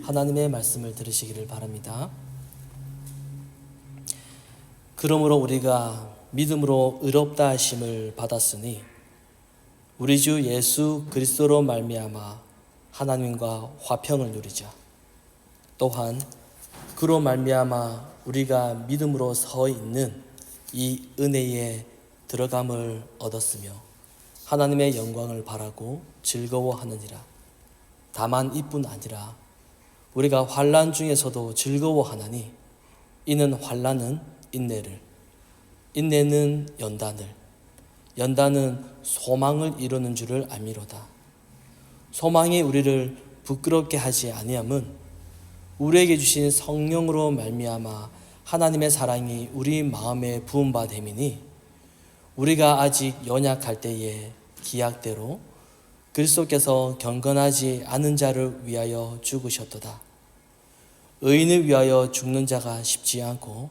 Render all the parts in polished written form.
하나님의 말씀을 들으시기를 바랍니다. 그러므로 우리가 믿음으로 의롭다 하심을 받았으니 우리 주 예수 그리스도로 말미암아 하나님과 화평을 누리자. 또한 그로 말미암아 우리가 믿음으로 서 있는 이 은혜에 들어감을 얻었으며 하나님의 영광을 바라고 즐거워하느니라. 다만 이뿐 아니라 우리가 환난 중에서도 즐거워하나니 이는 환난은 인내를, 인내는 연단을, 연단은 소망을 이루는 줄을 알미로다. 소망이 우리를 부끄럽게 하지 아니함은 우리에게 주신 성령으로 말미암아 하나님의 사랑이 우리 마음에 부은 바 됨이니 우리가 아직 연약할 때에 기약대로 그리스도께서 경건하지 않은 자를 위하여 죽으셨도다. 의인을 위하여 죽는 자가 쉽지 않고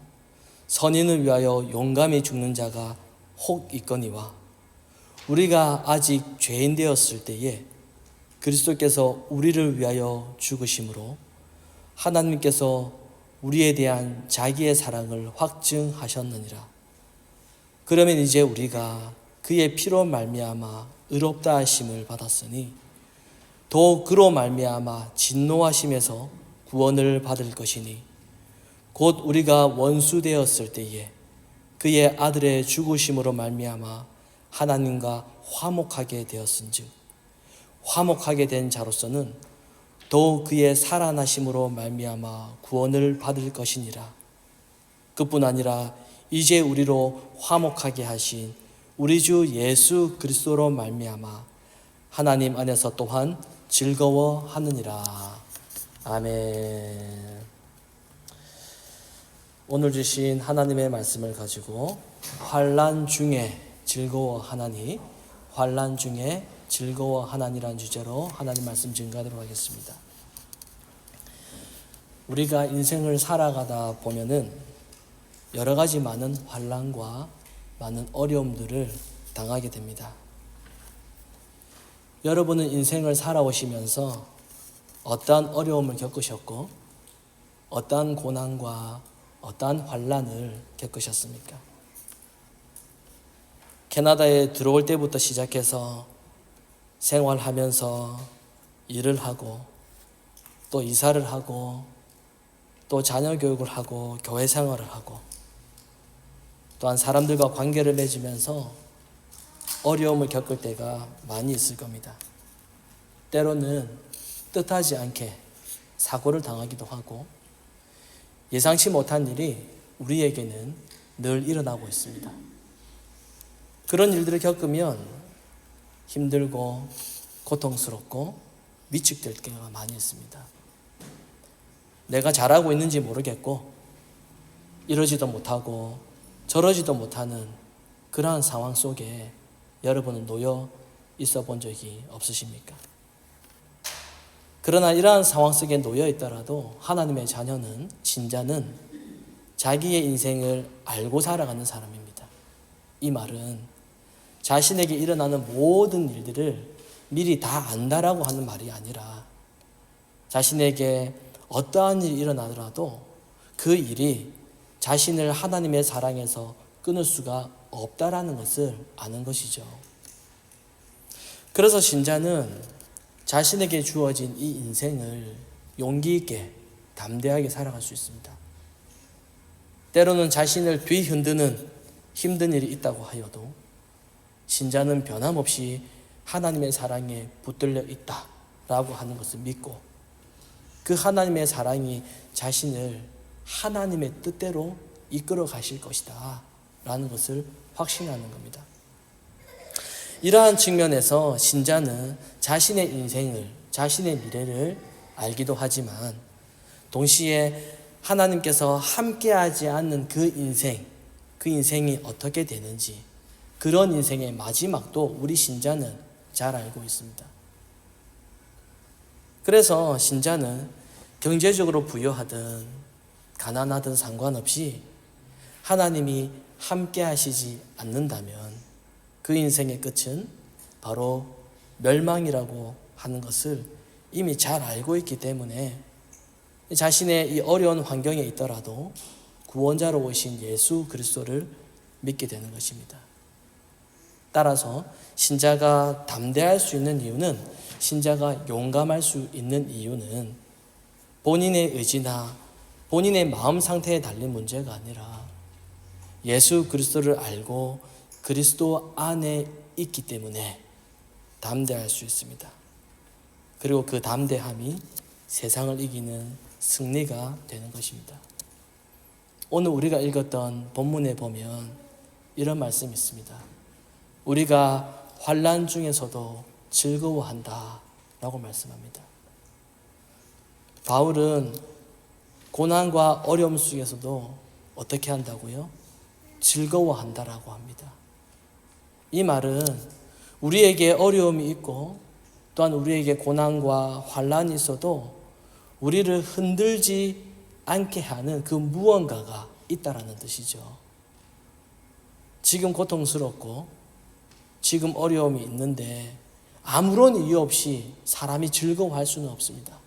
선인을 위하여 용감히 죽는 자가 혹 있거니와 우리가 아직 죄인 되었을 때에 그리스도께서 우리를 위하여 죽으심으로 하나님께서 우리에 대한 자기의 사랑을 확증하셨느니라. 그러면 이제 우리가 그의 피로 말미암아 의롭다 하심을 받았으니 또 그로 말미암아 진노하심에서 구원을 받을 것이니 곧 우리가 원수 되었을 때에 그의 아들의 죽으심으로 말미암아 하나님과 화목하게 되었은즉 화목하게 된 자로서는 또 그의 살아나심으로 말미암아 구원을 받을 것이니라. 그뿐 아니라 이제 우리로 화목하게 하신 우리 주 예수 그리스도로 말미암아 하나님 안에서 또한 즐거워하느니라. 아멘. 오늘 주신 하나님의 말씀을 가지고 환난 중에 즐거워하나니, 환난 중에 즐거워하나니라는 주제로 하나님 말씀 증거하도록 하겠습니다. 우리가 인생을 살아가다 보면은 여러 가지 많은 환난과 많은 어려움들을 당하게 됩니다. 여러분은 인생을 살아오시면서 어떠한 어려움을 겪으셨고 어떠한 고난과 어떠한 환난을 겪으셨습니까? 캐나다에 들어올 때부터 시작해서 생활하면서 일을 하고 또 이사를 하고 또 자녀 교육을 하고 교회 생활을 하고 또한 사람들과 관계를 맺으면서 어려움을 겪을 때가 많이 있을 겁니다. 때로는 뜻하지 않게 사고를 당하기도 하고 예상치 못한 일이 우리에게는 늘 일어나고 있습니다. 그런 일들을 겪으면 힘들고 고통스럽고 위축될 때가 많이 있습니다. 내가 잘하고 있는지 모르겠고 이러지도 못하고 저러지도 못하는 그러한 상황 속에 여러분은 놓여 있어 본 적이 없으십니까? 그러나 이러한 상황 속에 놓여 있더라도 하나님의 자녀는, 신자는 자기의 인생을 알고 살아가는 사람입니다. 이 말은 자신에게 일어나는 모든 일들을 미리 다 안다라고 하는 말이 아니라 자신에게 어떠한 일이 일어나더라도 그 일이 자신을 하나님의 사랑에서 끊을 수가 없다라는 것을 아는 것이죠. 그래서 신자는 자신에게 주어진 이 인생을 용기 있게 담대하게 살아갈 수 있습니다. 때로는 자신을 뒤흔드는 힘든 일이 있다고 하여도 신자는 변함없이 하나님의 사랑에 붙들려 있다라고 하는 것을 믿고 그 하나님의 사랑이 자신을 하나님의 뜻대로 이끌어 가실 것이다 라는 것을 확신하는 겁니다. 이러한 측면에서 신자는 자신의 인생을, 자신의 미래를 알기도 하지만 동시에 하나님께서 함께하지 않는 그 인생이 어떻게 되는지 그런 인생의 마지막도 우리 신자는 잘 알고 있습니다. 그래서 신자는 경제적으로 부유하든 가난하든 상관없이 하나님이 함께 하시지 않는다면 그 인생의 끝은 바로 멸망이라고 하는 것을 이미 잘 알고 있기 때문에 자신의 이 어려운 환경에 있더라도 구원자로 오신 예수 그리스도를 믿게 되는 것입니다. 따라서 신자가 담대할 수 있는 이유는, 신자가 용감할 수 있는 이유는 본인의 의지나 본인의 마음 상태에 달린 문제가 아니라 예수 그리스도를 알고 그리스도 안에 있기 때문에 담대할 수 있습니다. 그리고 그 담대함이 세상을 이기는 승리가 되는 것입니다. 오늘 우리가 읽었던 본문에 보면 이런 말씀이 있습니다. 우리가 환난 중에서도 즐거워한다 라고 말씀합니다. 바울은 고난과 어려움 속에서도 어떻게 한다고요? 즐거워한다라고 합니다. 이 말은 우리에게 어려움이 있고 또한 우리에게 고난과 환난이 있어도 우리를 흔들지 않게 하는 그 무언가가 있다라는 뜻이죠. 지금 고통스럽고 지금 어려움이 있는데 아무런 이유 없이 사람이 즐거워할 수는 없습니다.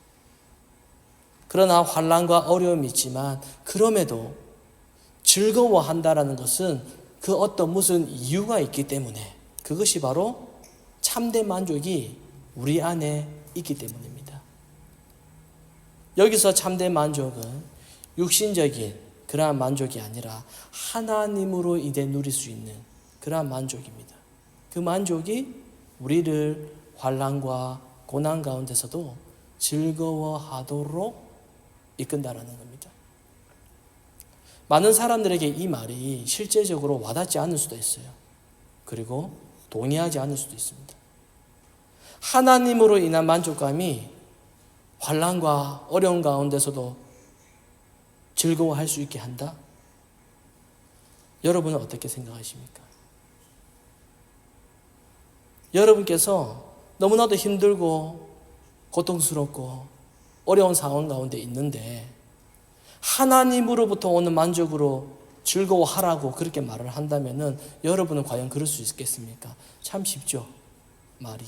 그러나 환난과 어려움이 있지만 그럼에도 즐거워한다라는 것은 그 어떤 무슨 이유가 있기 때문에, 그것이 바로 참된 만족이 우리 안에 있기 때문입니다. 여기서 참된 만족은 육신적인 그러한 만족이 아니라 하나님으로 인해 누릴 수 있는 그러한 만족입니다. 그 만족이 우리를 환난과 고난 가운데서도 즐거워하도록 이끈다라는 겁니다. 많은 사람들에게 이 말이 실제적으로 와닿지 않을 수도 있어요. 그리고 동의하지 않을 수도 있습니다. 하나님으로 인한 만족감이 환난과 어려운 가운데서도 즐거워할 수 있게 한다? 여러분은 어떻게 생각하십니까? 여러분께서 너무나도 힘들고 고통스럽고 어려운 상황 가운데 있는데 하나님으로부터 오는 만족으로 즐거워하라고 그렇게 말을 한다면은 여러분은 과연 그럴 수 있겠습니까? 참 쉽죠, 말이.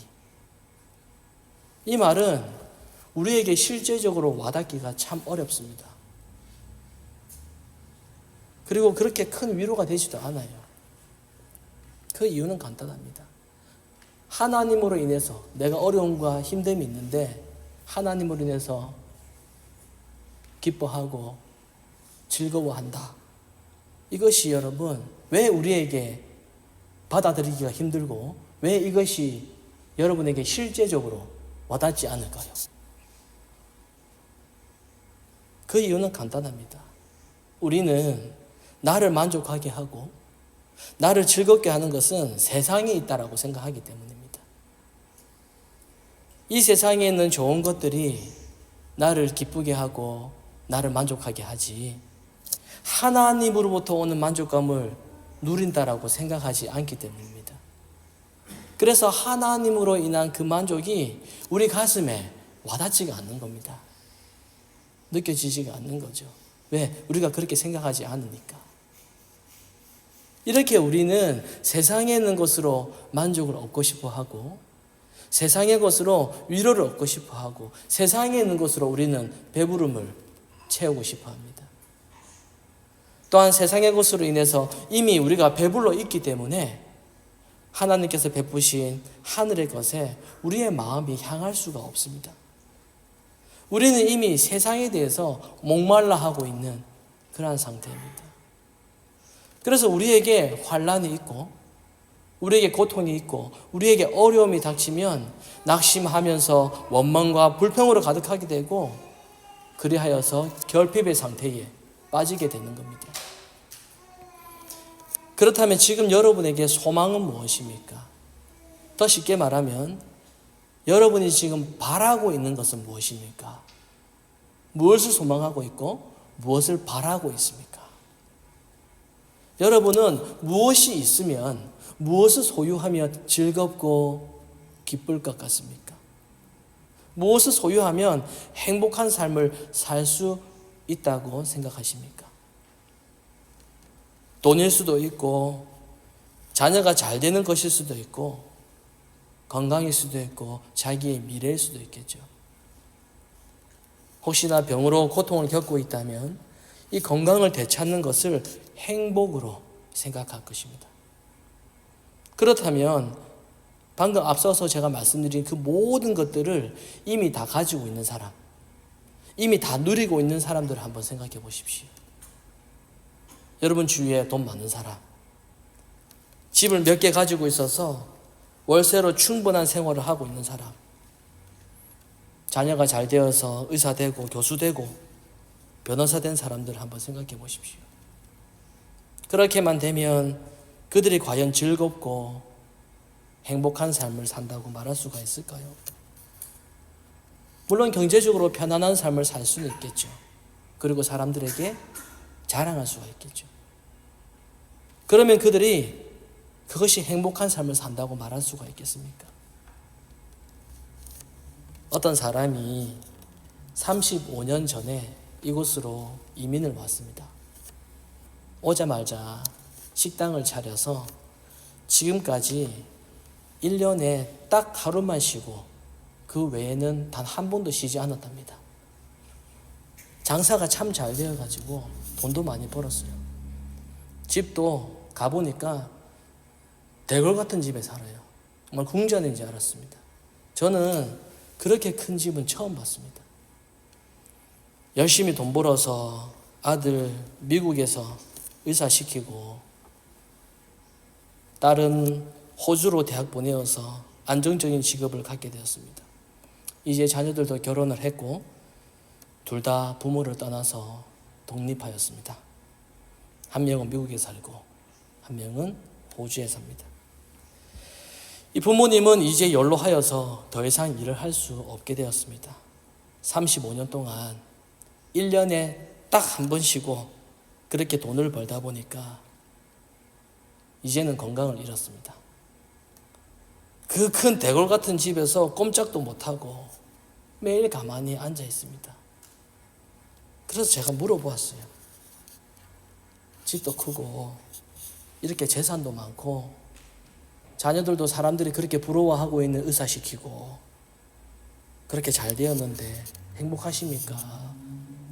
이 말은 우리에게 실제적으로 와닿기가 참 어렵습니다. 그리고 그렇게 큰 위로가 되지도 않아요. 그 이유는 간단합니다. 하나님으로 인해서 내가 어려움과 힘듦이 있는데 하나님으로 인해서 기뻐하고 즐거워한다. 이것이 여러분 왜 우리에게 받아들이기가 힘들고 왜 이것이 여러분에게 실제적으로 와닿지 않을까요? 그 이유는 간단합니다. 우리는 나를 만족하게 하고 나를 즐겁게 하는 것은 세상에 있다라고 생각하기 때문입니다. 이 세상에 있는 좋은 것들이 나를 기쁘게 하고 나를 만족하게 하지 하나님으로부터 오는 만족감을 누린다라고 생각하지 않기 때문입니다. 그래서 하나님으로 인한 그 만족이 우리 가슴에 와닿지가 않는 겁니다. 느껴지지가 않는 거죠. 왜? 우리가 그렇게 생각하지 않으니까. 이렇게 우리는 세상에 있는 것으로 만족을 얻고 싶어 하고 세상의 것으로 위로를 얻고 싶어 하고 세상에 있는 것으로 우리는 배부름을 채우고 싶어 합니다. 또한 세상의 것으로 인해서 이미 우리가 배불러 있기 때문에 하나님께서 베푸신 하늘의 것에 우리의 마음이 향할 수가 없습니다. 우리는 이미 세상에 대해서 목말라 하고 있는 그러한 상태입니다. 그래서 우리에게 환난이 있고 우리에게 고통이 있고 우리에게 어려움이 닥치면 낙심하면서 원망과 불평으로 가득하게 되고 그리하여서 결핍의 상태에 빠지게 되는 겁니다. 그렇다면 지금 여러분에게 소망은 무엇입니까? 더 쉽게 말하면 여러분이 지금 바라고 있는 것은 무엇입니까? 무엇을 소망하고 있고 무엇을 바라고 있습니까? 여러분은 무엇이 있으면 무엇을 소유하면 즐겁고 기쁠 것 같습니까? 무엇을 소유하면 행복한 삶을 살 수 있다고 생각하십니까? 돈일 수도 있고 자녀가 잘 되는 것일 수도 있고 건강일 수도 있고 자기의 미래일 수도 있겠죠. 혹시나 병으로 고통을 겪고 있다면 이 건강을 되찾는 것을 행복으로 생각할 것입니다. 그렇다면 방금 앞서서 제가 말씀드린 그 모든 것들을 이미 다 가지고 있는 사람, 이미 다 누리고 있는 사람들을 한번 생각해 보십시오. 여러분 주위에 돈 많은 사람, 집을 몇 개 가지고 있어서 월세로 충분한 생활을 하고 있는 사람, 자녀가 잘 되어서 의사 되고 교수 되고 변호사 된 사람들 한번 생각해 보십시오. 그렇게만 되면 그들이 과연 즐겁고 행복한 삶을 산다고 말할 수가 있을까요? 물론 경제적으로 편안한 삶을 살 수는 있겠죠. 그리고 사람들에게 자랑할 수가 있겠죠. 그러면 그들이 그것이 행복한 삶을 산다고 말할 수가 있겠습니까? 어떤 사람이 35년 전에 이곳으로 이민을 왔습니다. 오자마자 식당을 차려서 지금까지 1년에 딱 하루만 쉬고 그 외에는 단 한 번도 쉬지 않았답니다. 장사가 참 잘 되어가지고 돈도 많이 벌었어요. 집도 가보니까 대궐 같은 집에 살아요. 정말 궁전인 줄 알았습니다. 저는 그렇게 큰 집은 처음 봤습니다. 열심히 돈 벌어서 아들 미국에서 의사시키고 딸은 호주로 대학 보내어서 안정적인 직업을 갖게 되었습니다. 이제 자녀들도 결혼을 했고 둘 다 부모를 떠나서 독립하였습니다. 한 명은 미국에 살고 한 명은 호주에 삽니다. 이 부모님은 이제 연로하여서 더 이상 일을 할 수 없게 되었습니다. 35년 동안 1년에 딱 한 번 쉬고 그렇게 돈을 벌다 보니까 이제는 건강을 잃었습니다. 그 큰 대궐 같은 집에서 꼼짝도 못하고 매일 가만히 앉아 있습니다. 그래서 제가 물어보았어요. 집도 크고 이렇게 재산도 많고 자녀들도 사람들이 그렇게 부러워하고 있는 의사시키고 그렇게 잘 되었는데 행복하십니까?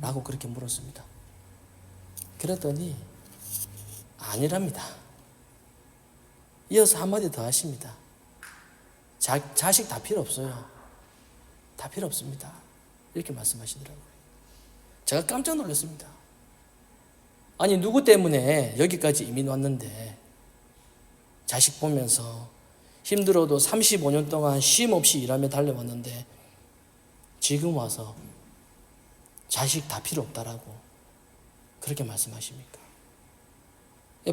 라고 그렇게 물었습니다. 그랬더니 아니랍니다. 이어서 한마디 더 하십니다. 자식 다 필요 없어요. 다 필요 없습니다. 이렇게 말씀하시더라고요. 제가 깜짝 놀랐습니다. 아니 누구 때문에 여기까지 이민 왔는데 자식 보면서 힘들어도 35년 동안 쉼 없이 일하며 달려왔는데 지금 와서 자식 다 필요 없다라고 그렇게 말씀하십니까?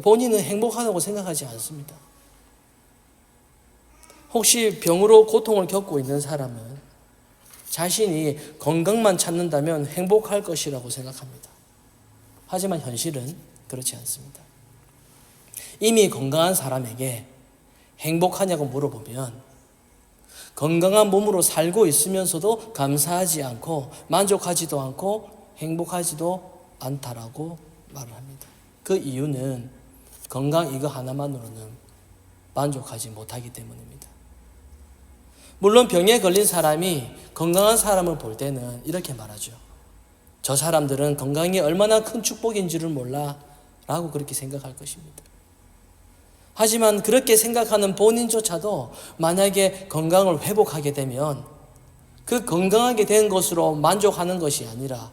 본인은 행복하다고 생각하지 않습니다. 혹시 병으로 고통을 겪고 있는 사람은 자신이 건강만 찾는다면 행복할 것이라고 생각합니다. 하지만 현실은 그렇지 않습니다. 이미 건강한 사람에게 행복하냐고 물어보면 건강한 몸으로 살고 있으면서도 감사하지 않고 만족하지도 않고 행복하지도 않다라고 말을 합니다. 그 이유는 건강 이거 하나만으로는 만족하지 못하기 때문입니다. 물론 병에 걸린 사람이 건강한 사람을 볼 때는 이렇게 말하죠. 저 사람들은 건강이 얼마나 큰 축복인지를 몰라 라고 그렇게 생각할 것입니다. 하지만 그렇게 생각하는 본인조차도 만약에 건강을 회복하게 되면 그 건강하게 된 것으로 만족하는 것이 아니라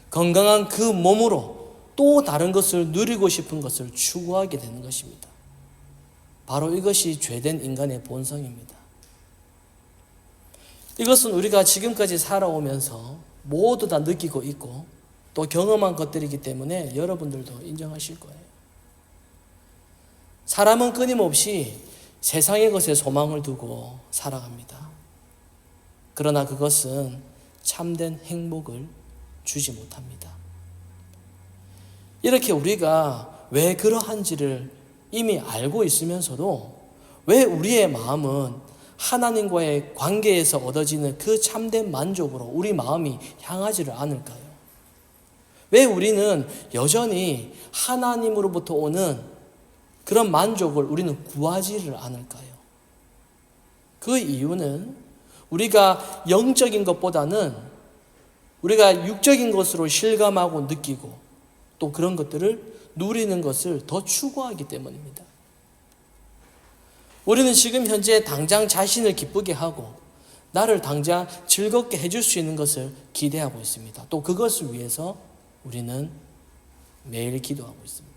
건강한 그 몸으로 또 다른 것을 누리고 싶은 것을 추구하게 되는 것입니다. 바로 이것이 죄된 인간의 본성입니다. 이것은 우리가 지금까지 살아오면서 모두 다 느끼고 있고 또 경험한 것들이기 때문에 여러분들도 인정하실 거예요. 사람은 끊임없이 세상의 것에 소망을 두고 살아갑니다. 그러나 그것은 참된 행복을 주지 못합니다. 이렇게 우리가 왜 그러한지를 이미 알고 있으면서도 왜 우리의 마음은 하나님과의 관계에서 얻어지는 그 참된 만족으로 우리 마음이 향하지를 않을까요? 왜 우리는 여전히 하나님으로부터 오는 그런 만족을 우리는 구하지를 않을까요? 그 이유는 우리가 영적인 것보다는 우리가 육적인 것으로 실감하고 느끼고 또 그런 것들을 누리는 것을 더 추구하기 때문입니다. 우리는 지금 현재 당장 자신을 기쁘게 하고 나를 당장 즐겁게 해줄 수 있는 것을 기대하고 있습니다. 또 그것을 위해서 우리는 매일 기도하고 있습니다.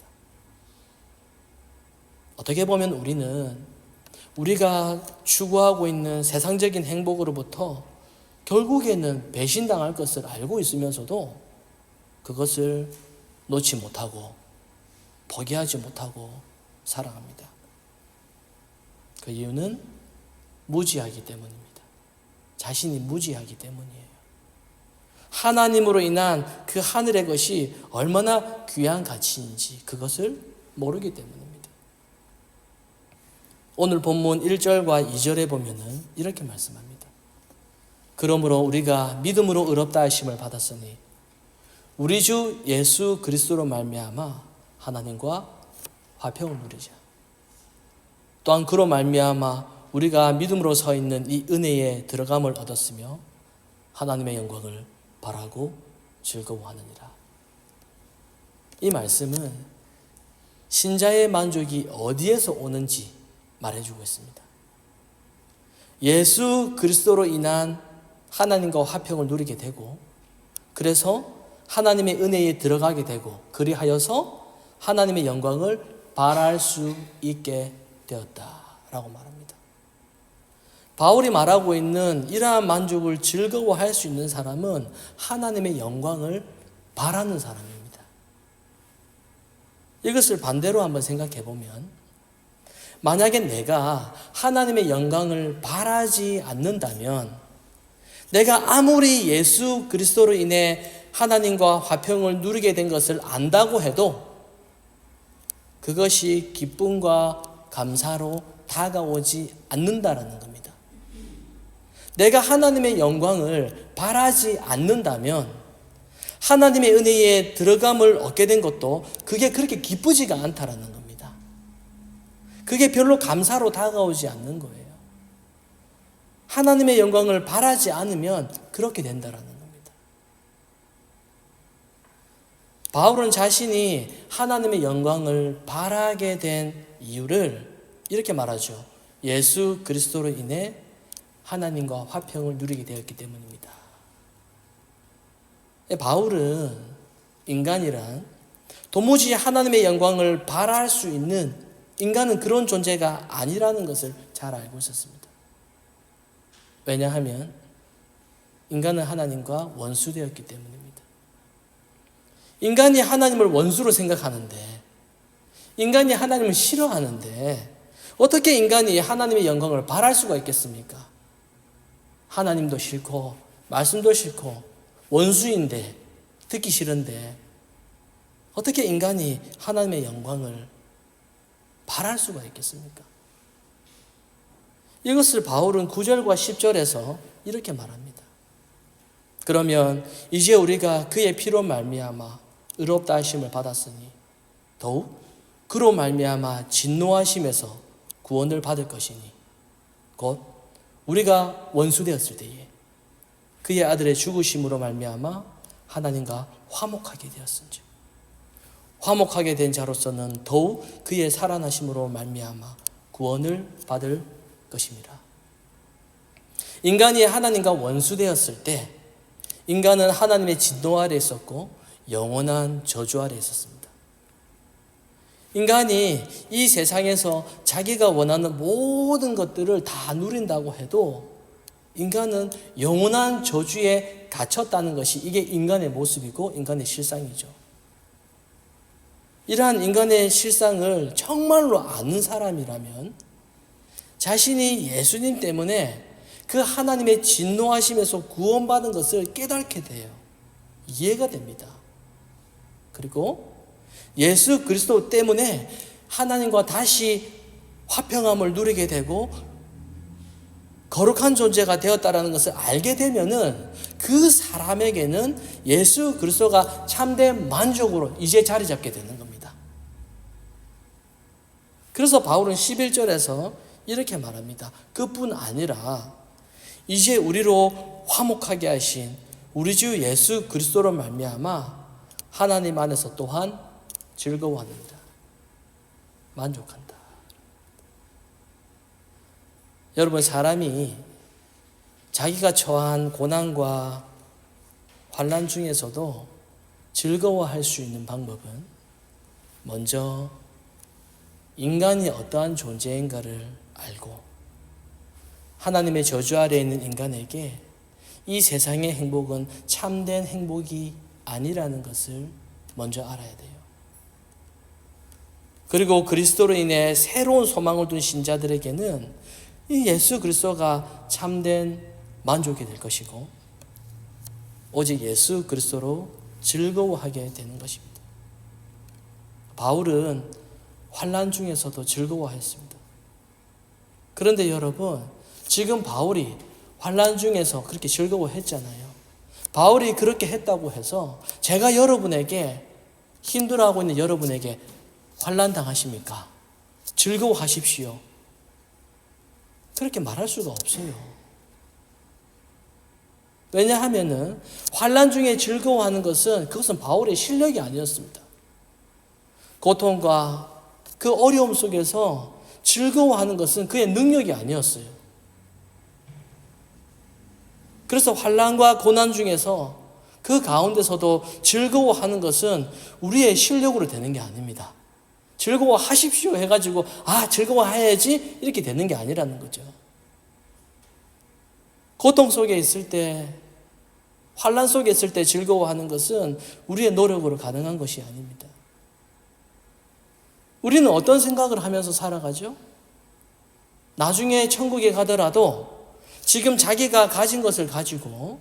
어떻게 보면 우리는 우리가 추구하고 있는 세상적인 행복으로부터 결국에는 배신당할 것을 알고 있으면서도 그것을 놓지 못하고 포기하지 못하고 살아갑니다. 그 이유는 무지하기 때문입니다. 자신이 무지하기 때문이에요. 하나님으로 인한 그 하늘의 것이 얼마나 귀한 가치인지 그것을 모르기 때문입니다. 오늘 본문 1절과 2절에 보면은 이렇게 말씀합니다. 그러므로 우리가 믿음으로 의롭다 하심을 받았으니 우리 주 예수 그리스도로 말미암아 하나님과 화평을 누리자. 또한 그로 말미암아 우리가 믿음으로 서 있는 이 은혜에 들어감을 얻었으며 하나님의 영광을 바라고 즐거워하느니라. 이 말씀은 신자의 만족이 어디에서 오는지 말해주고 있습니다. 예수 그리스도로 인한 하나님과 화평을 누리게 되고 그래서 하나님의 은혜에 들어가게 되고 그리하여서 하나님의 영광을 바랄 수 있게 되었다라고 말합니다. 바울이 말하고 있는 이러한 만족을 즐거워할 수 있는 사람은 하나님의 영광을 바라는 사람입니다. 이것을 반대로 한번 생각해 보면 만약에 내가 하나님의 영광을 바라지 않는다면 내가 아무리 예수 그리스도로 인해 하나님과 화평을 누리게 된 것을 안다고 해도 그것이 기쁨과 감사로 다가오지 않는다라는 겁니다. 내가 하나님의 영광을 바라지 않는다면 하나님의 은혜에 들어감을 얻게 된 것도 그게 그렇게 기쁘지가 않다라는 겁니다. 그게 별로 감사로 다가오지 않는 거예요. 하나님의 영광을 바라지 않으면 그렇게 된다라는 겁니다. 바울은 자신이 하나님의 영광을 바라게 된 이유를 이렇게 말하죠. 예수 그리스도로 인해 하나님과 화평을 누리게 되었기 때문입니다. 바울은 인간이란 도무지 하나님의 영광을 바라할 수 있는 인간은 그런 존재가 아니라는 것을 잘 알고 있었습니다. 왜냐하면 인간은 하나님과 원수되었기 때문입니다. 인간이 하나님을 원수로 생각하는데 인간이 하나님을 싫어하는데 어떻게 인간이 하나님의 영광을 바랄 수가 있겠습니까? 하나님도 싫고 말씀도 싫고 원수인데 듣기 싫은데 어떻게 인간이 하나님의 영광을 바랄 수가 있겠습니까? 이것을 바울은 9절과 10절에서 이렇게 말합니다. 그러면 이제 우리가 그의 피로 말미암아 의롭다 하심을 받았으니 더욱 그로 말미암아 진노하심에서 구원을 받을 것이니 곧 우리가 원수되었을 때에 그의 아들의 죽으심으로 말미암아 하나님과 화목하게 되었은지 화목하게 된 자로서는 더욱 그의 살아나심으로 말미암아 구원을 받을 것입니다. 인간이 하나님과 원수되었을 때 인간은 하나님의 진노 아래 있었고 영원한 저주 아래 있었습니다. 인간이 이 세상에서 자기가 원하는 모든 것들을 다 누린다고 해도 인간은 영원한 저주에 갇혔다는 것이 이게 인간의 모습이고 인간의 실상이죠. 이러한 인간의 실상을 정말로 아는 사람이라면 자신이 예수님 때문에 그 하나님의 진노하심에서 구원받은 것을 깨닫게 돼요. 이해가 됩니다. 그리고 예수 그리스도 때문에 하나님과 다시 화평함을 누리게 되고 거룩한 존재가 되었다라는 것을 알게 되면은 그 사람에게는 예수 그리스도가 참된 만족으로 이제 자리 잡게 되는 겁니다. 그래서 바울은 11절에서 이렇게 말합니다. 그뿐 아니라 이제 우리로 화목하게 하신 우리 주 예수 그리스도로 말미암아 하나님 안에서 또한 즐거워하는다. 만족한다. 여러분, 사람이 자기가 처한 고난과 환난 중에서도 즐거워할 수 있는 방법은 먼저 인간이 어떠한 존재인가를 알고 하나님의 저주 아래에 있는 인간에게 이 세상의 행복은 참된 행복이 아니라는 것을 먼저 알아야 돼요. 그리고 그리스도로 인해 새로운 소망을 둔 신자들에게는 이 예수 그리스도가 참된 만족이 될 것이고 오직 예수 그리스도로 즐거워하게 되는 것입니다. 바울은 환난 중에서도 즐거워했습니다. 그런데 여러분, 지금 바울이 환난 중에서 그렇게 즐거워했잖아요. 바울이 그렇게 했다고 해서 제가 여러분에게 힘들어하고 있는 여러분에게 환난 당하십니까? 즐거워하십시오. 그렇게 말할 수가 없어요. 왜냐하면은 환난 중에 즐거워하는 그것은 바울의 실력이 아니었습니다. 고통과 그 어려움 속에서 즐거워하는 것은 그의 능력이 아니었어요. 그래서 환난과 고난 중에서 그 가운데서도 즐거워하는 것은 우리의 실력으로 되는 게 아닙니다. 즐거워하십시오 해가지고 즐거워해야지 이렇게 되는 게 아니라는 거죠. 고통 속에 있을 때, 환난 속에 있을 때 즐거워하는 것은 우리의 노력으로 가능한 것이 아닙니다. 우리는 어떤 생각을 하면서 살아가죠? 나중에 천국에 가더라도 지금 자기가 가진 것을 가지고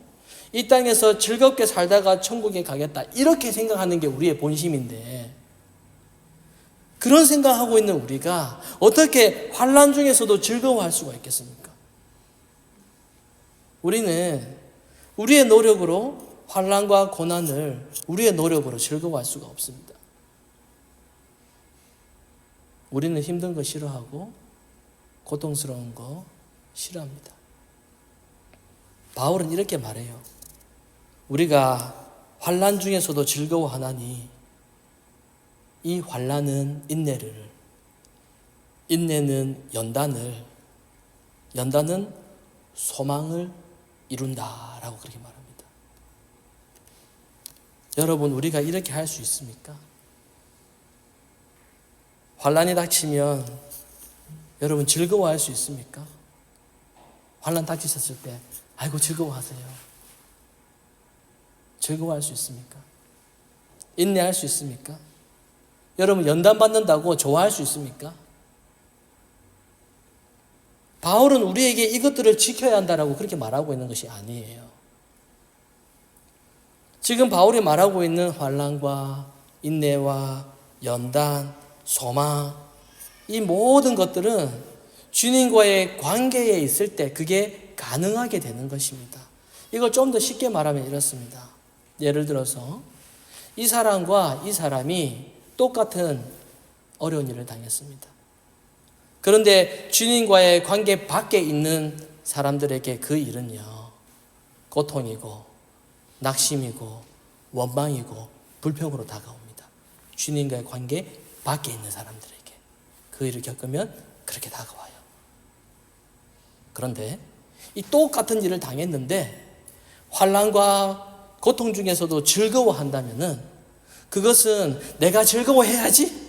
이 땅에서 즐겁게 살다가 천국에 가겠다, 이렇게 생각하는 게 우리의 본심인데, 그런 생각하고 있는 우리가 어떻게 환난 중에서도 즐거워할 수가 있겠습니까? 우리는 우리의 노력으로 환난과 고난을 우리의 노력으로 즐거워할 수가 없습니다. 우리는 힘든 거 싫어하고 고통스러운 거 싫어합니다. 바울은 이렇게 말해요. 우리가 환난 중에서도 즐거워하나니 이 환난은 인내를, 인내는 연단을, 연단은 소망을 이룬다라고 그렇게 말합니다. 여러분, 우리가 이렇게 할 수 있습니까? 환난이 닥치면 여러분 즐거워할 수 있습니까? 환난 닥치셨을 때 아이고 즐거워하세요. 즐거워할 수 있습니까? 인내할 수 있습니까? 여러분, 연단 받는다고 좋아할 수 있습니까? 바울은 우리에게 이것들을 지켜야 한다라고 그렇게 말하고 있는 것이 아니에요. 지금 바울이 말하고 있는 환난과 인내와 연단, 소망, 이 모든 것들은 주님과의 관계에 있을 때 그게 가능하게 되는 것입니다. 이걸 좀 더 쉽게 말하면 이렇습니다. 예를 들어서 이 사람과 이 사람이 똑같은 어려운 일을 당했습니다. 그런데 주님과의 관계 밖에 있는 사람들에게 그 일은요, 고통이고 낙심이고 원망이고 불평으로 다가옵니다. 주님과의 관계 밖에 있는 사람들에게 그 일을 겪으면 그렇게 다가와요. 그런데 이 똑같은 일을 당했는데 환난과 고통 중에서도 즐거워한다면은 그것은 내가 즐거워해야지,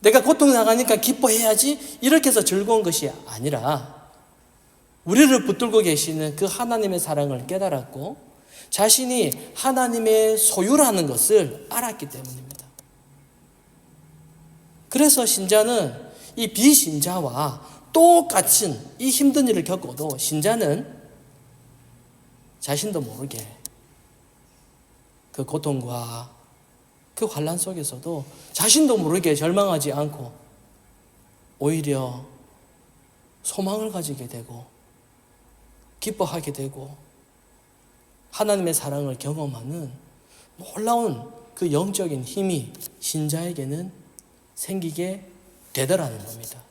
내가 고통당하니까 기뻐해야지, 이렇게 해서 즐거운 것이 아니라 우리를 붙들고 계시는 그 하나님의 사랑을 깨달았고 자신이 하나님의 소유라는 것을 알았기 때문입니다. 그래서 신자는 이 비신자와 똑같은 이 힘든 일을 겪어도 신자는 자신도 모르게 그 고통과 그 환난 속에서도 자신도 모르게 절망하지 않고 오히려 소망을 가지게 되고 기뻐하게 되고 하나님의 사랑을 경험하는 놀라운 그 영적인 힘이 신자에게는 생기게 되더라는 겁니다.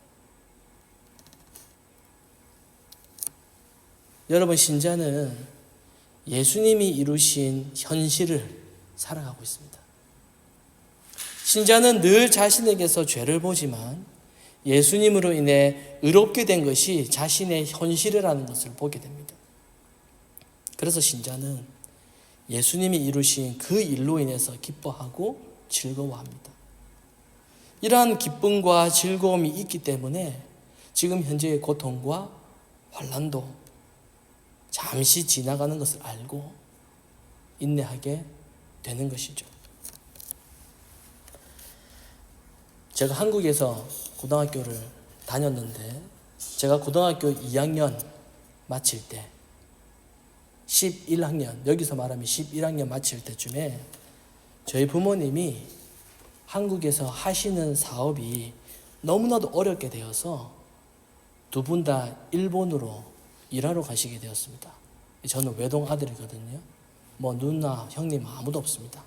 여러분, 신자는 예수님이 이루신 현실을 살아가고 있습니다. 신자는 늘 자신에게서 죄를 보지만 예수님으로 인해 의롭게 된 것이 자신의 현실이라는 것을 보게 됩니다. 그래서 신자는 예수님이 이루신 그 일로 인해서 기뻐하고 즐거워합니다. 이러한 기쁨과 즐거움이 있기 때문에 지금 현재의 고통과 환난도 잠시 지나가는 것을 알고 인내하게 되는 것이죠. 제가 한국에서 고등학교를 다녔는데 제가 고등학교 2학년 마칠 때 11학년, 여기서 말하면 11학년 마칠 때쯤에 저희 부모님이 한국에서 하시는 사업이 너무나도 어렵게 되어서 두 분 다 일본으로 일하러 가시게 되었습니다. 저는 외동 아들이거든요. 누나, 형님 아무도 없습니다.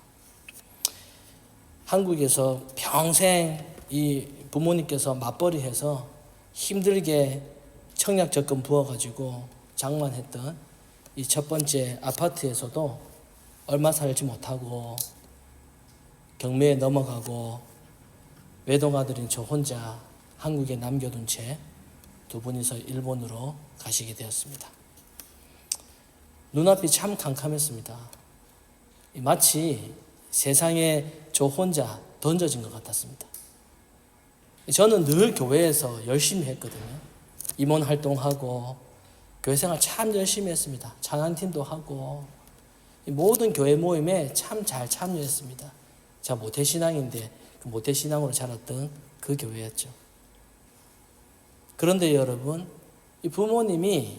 한국에서 평생 이 부모님께서 맞벌이해서 힘들게 청약 적금 부어가지고 장만했던 이 첫 번째 아파트에서도 얼마 살지 못하고 경매에 넘어가고 외동아들인 저 혼자 한국에 남겨둔 채 두 분이서 일본으로 가시게 되었습니다. 눈앞이 참 캄캄했습니다. 마치 세상에 저 혼자 던져진 것 같았습니다. 저는 늘 교회에서 열심히 했거든요. 임원 활동하고 교회 생활 참 열심히 했습니다. 찬양팀도 하고 모든 교회 모임에 참 잘 참여했습니다. 제가 모태신앙인데 그 모태신앙으로 자랐던 그 교회였죠. 그런데 여러분, 이 부모님이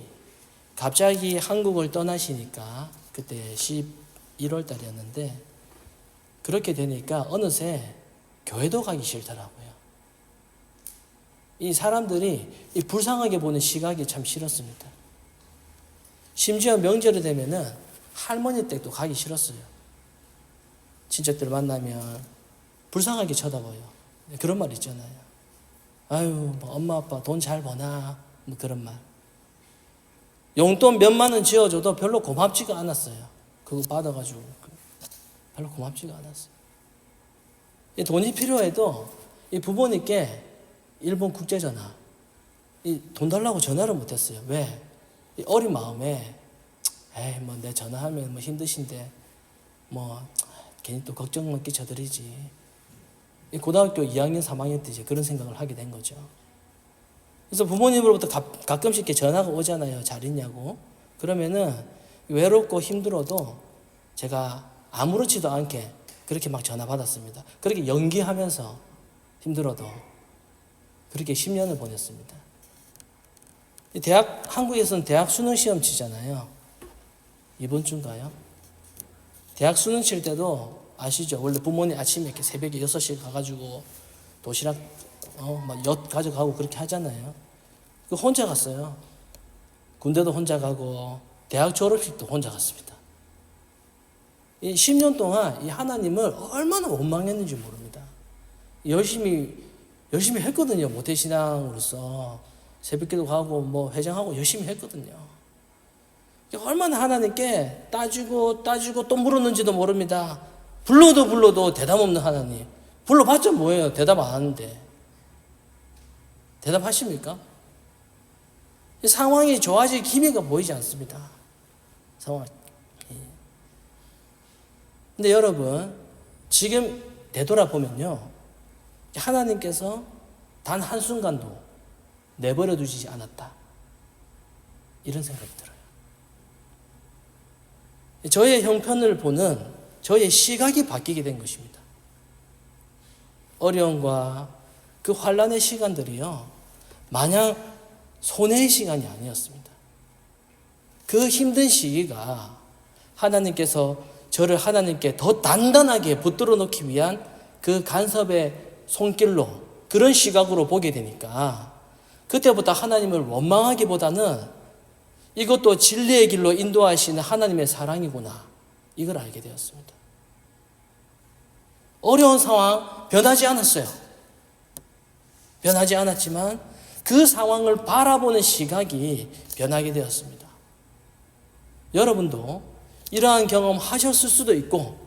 갑자기 한국을 떠나시니까 그때 11월 달이었는데 그렇게 되니까 어느새 교회도 가기 싫더라고요. 이 사람들이 이 불쌍하게 보는 시각이 참 싫었습니다. 심지어 명절이 되면은 할머니 댁도 가기 싫었어요. 친척들 만나면 불쌍하게 쳐다봐요. 그런 말 있잖아요. 아유, 엄마 아빠 돈 잘 버나, 그런 말. 용돈 몇만 원 지어줘도 별로 고맙지가 않았어요. 그거 받아가지고 별로 고맙지가 않았어요. 이 돈이 필요해도 이 부모님께 일본 국제전화 이 돈 달라고 전화를 못했어요. 왜? 이 어린 마음에 에이 내 전화하면 힘드신데 괜히 또 걱정만 끼쳐드리지. 고등학교 2학년 3학년 때 이제 그런 생각을 하게 된 거죠. 그래서 부모님으로부터 가끔씩 이렇게 전화가 오잖아요. 잘 있냐고. 그러면은 외롭고 힘들어도 제가 아무렇지도 않게 그렇게 막 전화 받았습니다. 그렇게 연기하면서 힘들어도 그렇게 10년을 보냈습니다. 한국에서는 대학 수능 시험 치잖아요. 이번 주인가요? 대학 수능 칠 때도 아시죠? 원래 부모님 아침에 이렇게 새벽에 6시에 가가지고 도시락 엿 가져가고 그렇게 하잖아요. 그 혼자 갔어요. 군대도 혼자 가고 대학 졸업식도 혼자 갔습니다. 이 10년 동안 이 하나님을 얼마나 원망했는지 모릅니다. 열심히 했거든요. 모태신앙으로서 새벽기도 가고 회장하고 열심히 했거든요. 얼마나 하나님께 따지고 또 물었는지도 모릅니다. 불러도 대답 없는 하나님. 불러봤자 뭐예요? 대답 안 하는데. 대답하십니까? 상황이 좋아질 기미가 보이지 않습니다. 상황. 근데 여러분, 지금 되돌아보면요. 하나님께서 단 한순간도 내버려 두시지 않았다. 이런 생각이 들어요. 저의 형편을 보는 저의 시각이 바뀌게 된 것입니다. 어려움과 그 환난의 시간들이요, 마냥 손해의 시간이 아니었습니다. 그 힘든 시기가 하나님께서 저를 하나님께 더 단단하게 붙들어 놓기 위한 그 간섭의 손길로 그런 시각으로 보게 되니까 그때부터 하나님을 원망하기보다는 이것도 진리의 길로 인도하시는 하나님의 사랑이구나, 이걸 알게 되었습니다. 어려운 상황 변하지 않았어요. 변하지 않았지만 그 상황을 바라보는 시각이 변하게 되었습니다. 여러분도 이러한 경험 하셨을 수도 있고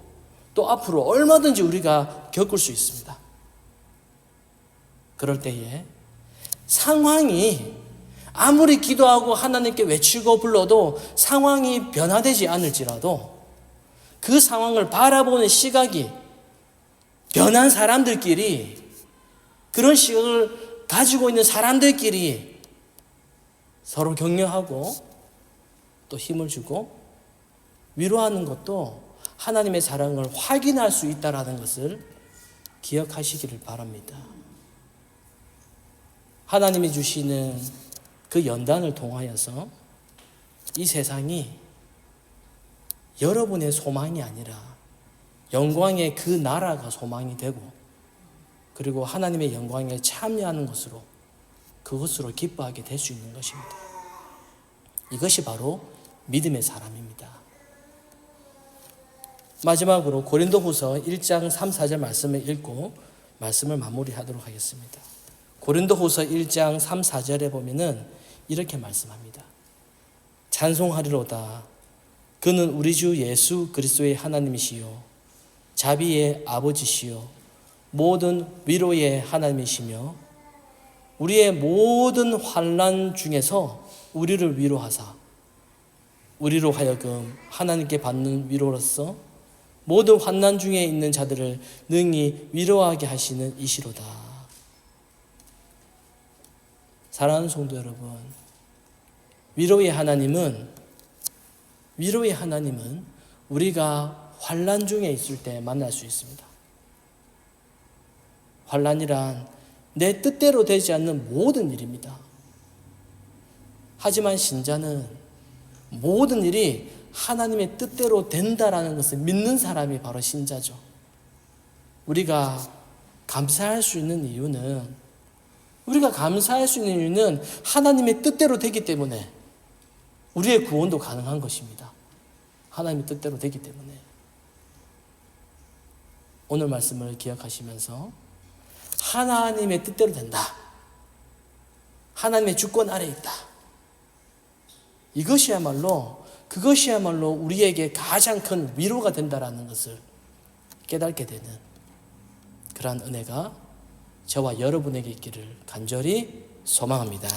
또 앞으로 얼마든지 우리가 겪을 수 있습니다. 그럴 때에 상황이 아무리 기도하고 하나님께 외치고 불러도 상황이 변화되지 않을지라도 그 상황을 바라보는 시각이 변한 사람들끼리, 그런 시각을 가지고 있는 사람들끼리 서로 격려하고 또 힘을 주고 위로하는 것도 하나님의 사랑을 확인할 수 있다는 것을 기억하시기를 바랍니다. 하나님이 주시는 그 연단을 통하여서 이 세상이 여러분의 소망이 아니라 영광의 그 나라가 소망이 되고, 그리고 하나님의 영광에 참여하는 것으로 그것으로 기뻐하게 될 수 있는 것입니다. 이것이 바로 믿음의 사람입니다. 마지막으로 고린도후서 1장 3, 4절 말씀을 읽고 말씀을 마무리하도록 하겠습니다. 고린도후서 1장 3, 4절에 보면은 이렇게 말씀합니다. 찬송하리로다. 그는 우리 주 예수 그리스도의 하나님이시요 자비의 아버지시요 모든 위로의 하나님이시며 우리의 모든 환난 중에서 우리를 위로하사 우리로 하여금 하나님께 받는 위로로서 모든 환난 중에 있는 자들을 능히 위로하게 하시는 이시로다. 사랑하는 성도 여러분, 위로의 하나님은 우리가 환난 중에 있을 때 만날 수 있습니다. 환난이란 내 뜻대로 되지 않는 모든 일입니다. 하지만 신자는 모든 일이 하나님의 뜻대로 된다라는 것을 믿는 사람이 바로 신자죠. 우리가 감사할 수 있는 이유는 하나님의 뜻대로 되기 때문에 우리의 구원도 가능한 것입니다. 하나님의 뜻대로 되기 때문에. 오늘 말씀을 기억하시면서 하나님의 뜻대로 된다. 하나님의 주권 아래 있다. 그것이야말로 우리에게 가장 큰 위로가 된다라는 것을 깨닫게 되는 그러한 은혜가 저와 여러분에게 있기를 간절히 소망합니다.